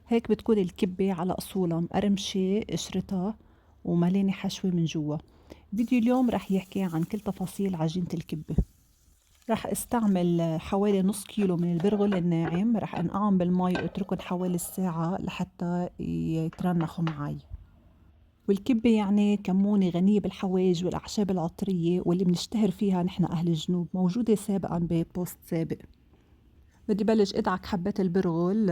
هيك بتكون الكبّة على أصولها مقرمشة قشرتها ومليانة حشوة من جوا. فيديو اليوم رح يحكي عن كل تفاصيل عجينة الكبّة. رح استعمل حوالي نص كيلو من البرغل الناعم، رح انقعهم بالمي واتركهم حوالي ساعة لحتى يترنخوا معي. والكبّة يعني كمونة غنية بالحوايج والأعشاب العطرية واللي بنشتهر فيها نحن أهل الجنوب، موجودة سابقا ببوست سابق. بدي بلش ادعك حبات البرغل،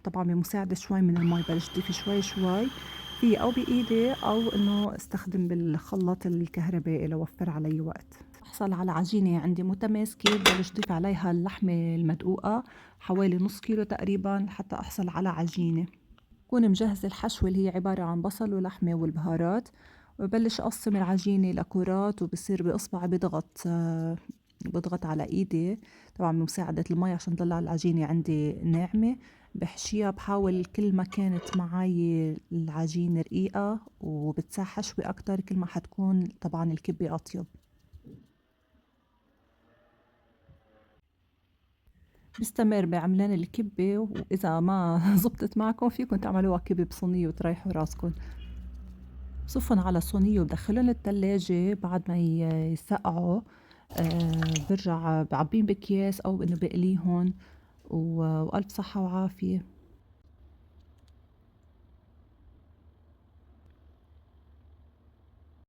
طبعا بمساعدة شوي من المي بلش ضيفي شوي شوي في او بايدي او انه استخدم بالخلاط الكهربائي لوفر علي وقت. احصل على عجينة عندي متماسكة بلش ضيف عليها اللحمة المدقوقة حوالي نص كيلو تقريبا حتى احصل على عجينة. بكون مجهزة الحشوة اللي هي عبارة عن بصل ولحمة والبهارات، وببلش أقسم العجينة لكرات وبصير بإصبعي بضغط على إيدي طبعا بمساعدة المي عشان تطلع العجينة عندي ناعمة. بحشيها بحاول كل ما كانت معي العجينة رقيقة وبتساح حشوة أكتر كل ما حتكون طبعا الكبة أطيب. بستمر بعملان الكبة، وإذا ما زبطت معكم فيكم تعملوها كبة بصينية وتريحوا راسكم. بصفّن على صينية وبادخّلن التلاجة بعد ما يسقعوا. بارجع باعبّيهم بأكياس أو إنه باقليهن، وألف صحة وعافية.